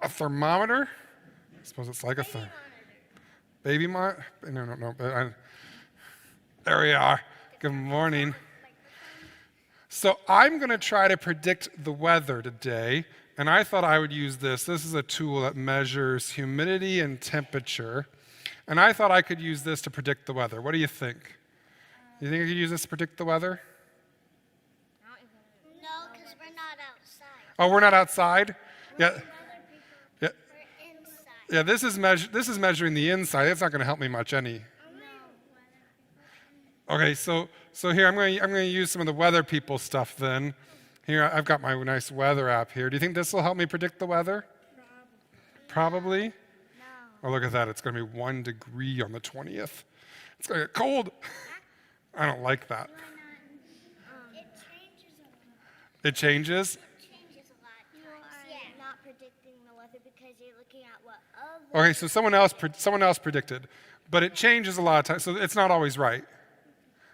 A thermometer? I suppose it's like a baby monitor. No. There we are. Good morning. So I'm going to try to predict the weather today, and I thought I would use this. This is a tool that measures humidity and temperature, and I thought I could use this to predict the weather. What do you think? You think I could use this to predict the weather? No, because we're not outside. Oh, we're not outside? Yeah. Yeah. We're inside. Yeah, this is measuring the inside. It's not going to help me much any. Okay, so here I'm going to use some of the weather people stuff then. Here I've got my nice weather app here. Do you think this will help me predict the weather? Probably. No. Oh, look at that. It's going to be 1 degree on the 20th. It's going to get cold. I don't like that. It changes a lot. It changes? It changes a lot. You are not predicting the weather because you're looking at what other. Okay, so someone else predicted, but it changes a lot of times, so it's not always right.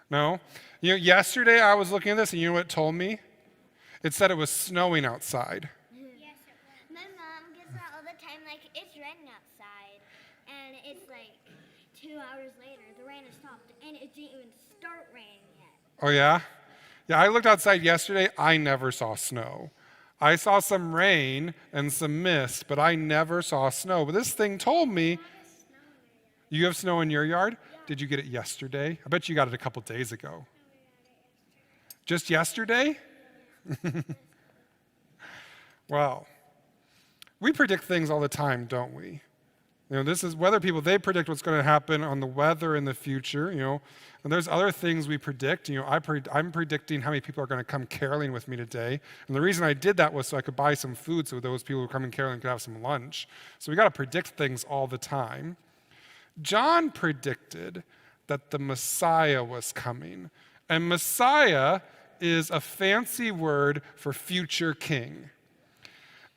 No? You know, yesterday I was looking at this, and you know what it told me? It said it was snowing outside. Yes, my mom gets that all the time. Like, it's raining outside, and it's like 2 hours later, the rain has stopped, and it didn't even start raining yet. Oh, yeah? Yeah, I looked outside yesterday. I never saw snow. I saw some rain and some mist, but I never saw snow. But this thing told me, you have snow in your yard? Did you get it yesterday? I bet you got it a couple days ago. Just yesterday? Wow. We predict things all the time, don't we? You know, this is weather people, they predict what's going to happen on the weather in the future, you know. And there's other things we predict. You know, I'm predicting how many people are going to come caroling with me today. And the reason I did that was so I could buy some food so those people who come and caroling could have some lunch. So we got to predict things all the time. John predicted that the Messiah was coming. And Messiah is a fancy word for future king.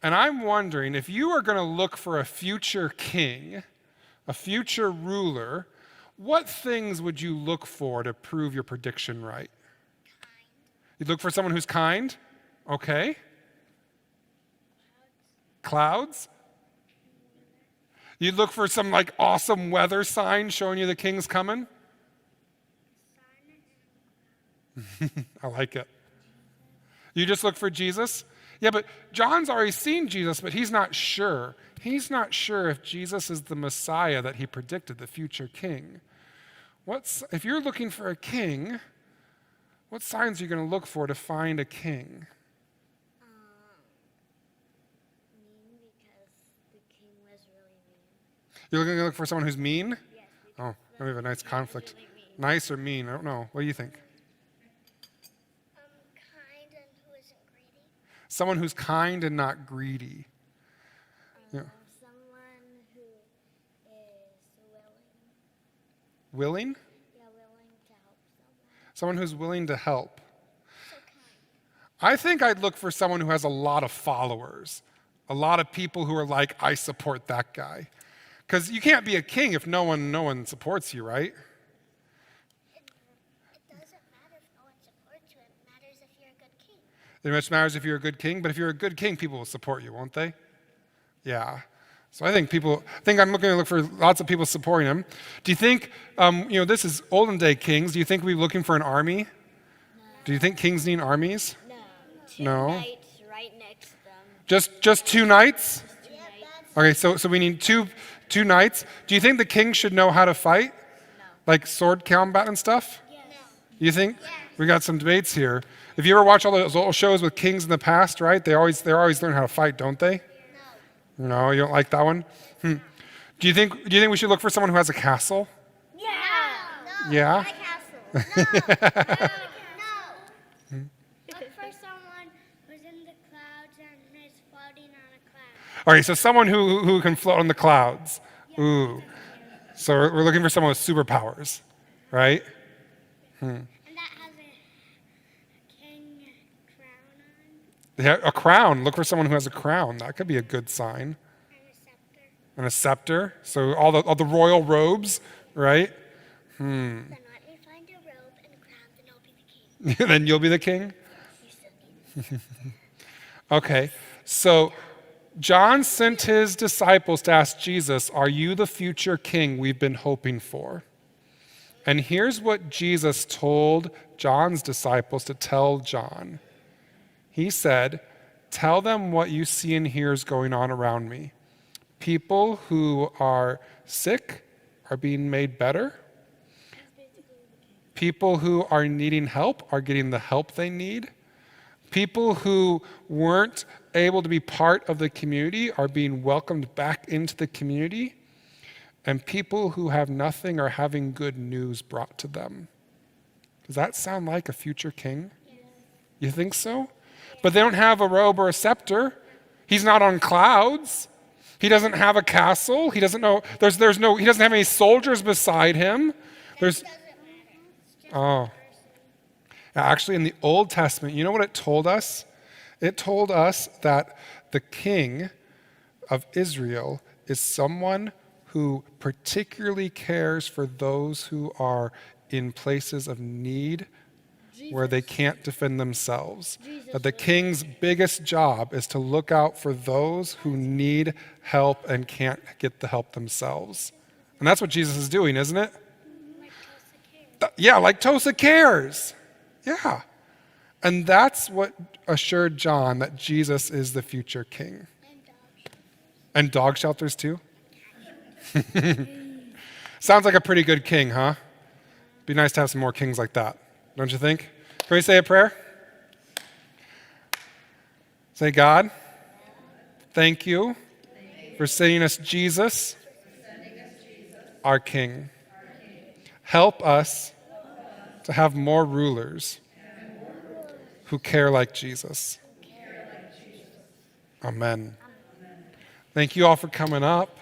And I'm wondering, if you are going to look for a future king, a future ruler, what things would you look for to prove your prediction right? Kind. You'd look for someone who's kind? Okay. Clouds? You'd look for some like awesome weather sign showing you the king's coming? I like it. You just look for Jesus? Yeah, but John's already seen Jesus, but he's not sure. He's not sure if Jesus is the Messiah that he predicted, the future king. If you're looking for a king, what signs are you going to look for to find a king? Mean because the king was really mean. You're going to look for someone who's mean? Yes. Oh, we have a nice conflict. Really mean. Nice or mean? I don't know. What do you think? Kind and who isn't greedy. Someone who's kind and not greedy. Yeah. Someone who is willing. Willing? Yeah, willing to help someone. Someone who's willing to help. So kind. I think I'd look for someone who has a lot of followers, a lot of people who are like, I support that guy. Because you can't be a king if no one supports you, right? It doesn't matter if no one supports you. It matters if you're a good king. It much matters if you're a good king, but if you're a good king, people will support you, won't they? Yeah. So I think I'm looking to look for lots of people supporting him. Do you think, this is olden day kings. Do you think we're looking for an army? No. Do you think kings need armies? No. No. Knights right next to them. Just 2 knights? Yeah, that's Okay, so we need two knights. Do you think the king should know how to fight? no. Like sword combat and stuff? Yes. No. You think? Yes. We got some debates here. If you ever watch all those old shows with kings in the past, right? They always learn how to fight, don't they? No. No, you don't like that one? Do you think we should look for someone who has a castle? Yeah. No. Yeah? Not a castle. No. Look for someone who's in the clouds and is floating on a cloud. All right, so someone who can float on the clouds. Ooh. So we're looking for someone with superpowers, right? And that has a king crown on Yeah, a crown. Look for someone who has a crown. That could be a good sign. and a scepter. And a scepter. So all the royal robes, right? Then let me find a robe and a crown, then I'll be the king. Then you'll be the king? You still need Okay. So John sent his disciples to ask Jesus, are you the future king we've been hoping for? And here's what Jesus told John's disciples to tell John. He said, tell them what you see and hear is going on around me. People who are sick are being made better. People who are needing help are getting the help they need. People who weren't able to be part of the community are being welcomed back into the community. And people who have nothing are having good news brought to them. Does that sound like a future king? Yes. You think so? But they don't have a robe or a scepter. He's not on clouds. He doesn't have a castle. He doesn't know. He doesn't have any soldiers beside him. Actually, in the Old Testament, you know what it told us? It told us that the king of Israel is someone who particularly cares for those who are in places of need where they can't defend themselves. That the king's biggest job is to look out for those who need help and can't get the help themselves. And that's what Jesus is doing, isn't it? Like Tosa cares. Yeah. And that's what assured John that Jesus is the future king. And dog shelters too? Sounds like a pretty good king, huh? Be nice to have some more kings like that, don't you think? Can we say a prayer? Say, God, thank you for sending us Jesus, our King. Help us to have more rulers who care like Jesus. Amen. Thank you all for coming up.